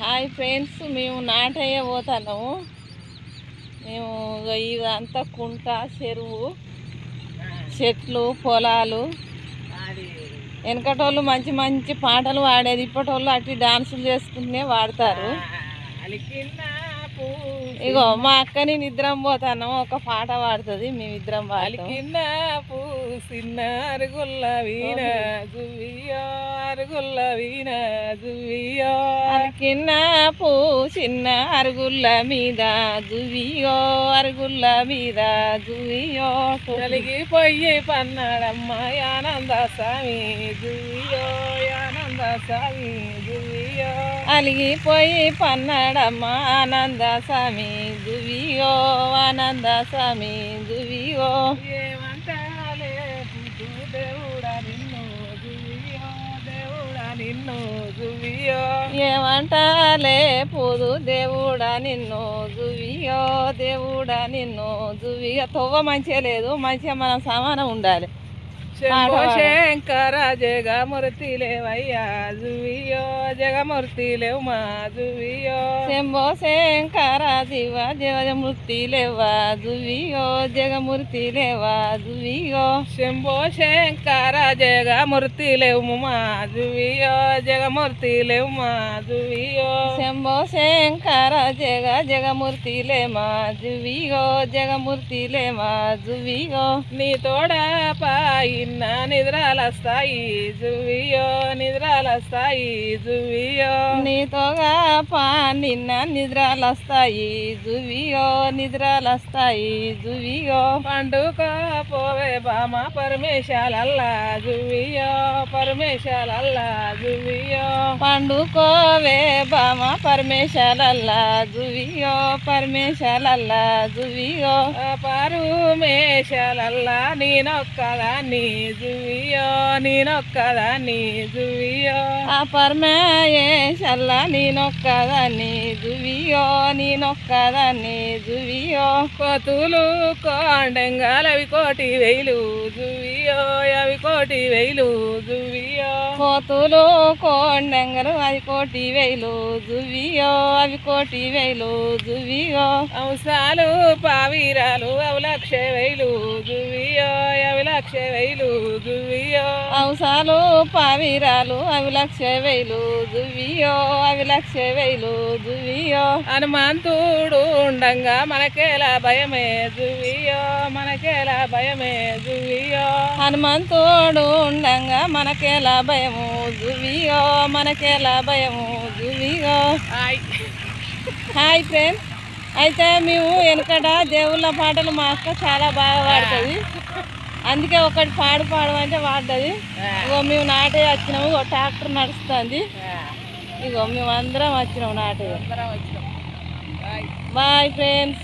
Hi friends, మేము నాటయ్య పోతున్నాము. మేము ఇదంతా కుంట, చెరువు, చెట్లు, పొలాలు. వెనకటోళ్ళు మంచి మంచి పాటలు పాడేది, ఇప్పటోళ్ళు అటు డాన్సులు చేసుకుంటూనే వాడతారు. ఇగో మా అక్కని నిద్రం పోతున్నాము, ఒక పాట పాడుతుంది, మేమిద్దరం అలికిన్న పూ చిన్న అరుగుల్ల మీద జువియో అరుగుల్ల మీద జువియో కలిగిపోయి పన్నాడమ్మ ఆనంద స్వామి జువియో ఆనంద స్వామి జువియో అలిగిపోయి పన్నాడమ్మ ఆనంద స్వామి జువియో ఆనంద స్వామి జువియో ఏమంటాలే దేవుడా నిన్ను జువియో దేవుడా నిన్ను జువియో ఏమంటాలే పోదు దేవుడా నిన్ను జువియో దేవుడా నిన్ను జువియో తవ్వ మంచిగా లేదు, మంచిగా మనం సమానం ఉండాలి. శంకర జగమూర్తి లేవయ్యా జువియో జగమూర్తి లేవు మా జువియో శంభో శంకర దివ జగమూర్తి లేవా జువియో జగమూర్తి లేవా జువియో శంభో శంకర జగమూర్తి లేవు మా జువియో జగమూర్తి లేవు మా జువియో శంభో శంకర జగమూర్తి లేమా జువియో జగమూర్తి లేమా జువియో నీ తోడ పాయి నిద్రలస్తాయి జువియో నిద్రలస్తాయి జువియో నీతోగా పా నిన్న నిద్రలస్తాయి జువియో నిద్రలస్తాయి జువియో పండుగ పోవే బామ పరమేశాలల్లా జువియో పరమేశాలల్లా జువియో పండుకోవే బామ పరమేశాలల్లా జువియో పరమేశాలల్లా జువియో పరమేశాలల్లా నేనొక్కదాన్ని జువియో నేనొక్కదాన్ని జువియో ఆ పరమేశల్లా నేనొక్కదాన్ని జువియో నేనొక్కదాన్ని జువియో కోతులు కొండంగాలవి కోటి వేలు జువియో అవి కోటి వేలు జువియో కోతులు కొండంగలు అవి కోటి వేలు జువియో అవి కోటి వేలు జువియో అంశాలు పావిరాలు అవి 1,00,000 జువియో అవి 1,00,000 జువియో అంశాలు పావిరాలు అవి 1,00,000 జువియో అవి 1,00,000 జువియో హనుమంతుడు ఉండంగా మనకేలా భయమే జువియో మనకేలా భయమే జువియో హనుమంతుడు ఉండంగా మనకేలా భయము జువియో మనకేలా భయము జువియో హాయ్ ఫ్రెండ్స్. అయితే మేము వెనకట దేవుళ్ళ పాటలు మా అక్క చాలా బాగా పాడుతుంది, అందుకే ఒకటి పాడమంటే పాడుతుంది. ఇగో మేము నాటే వచ్చినాము, ట్రాక్టర్ నడుస్తుంది. ఇగో మేము అందరం వచ్చినాము నాటే. Bye friends.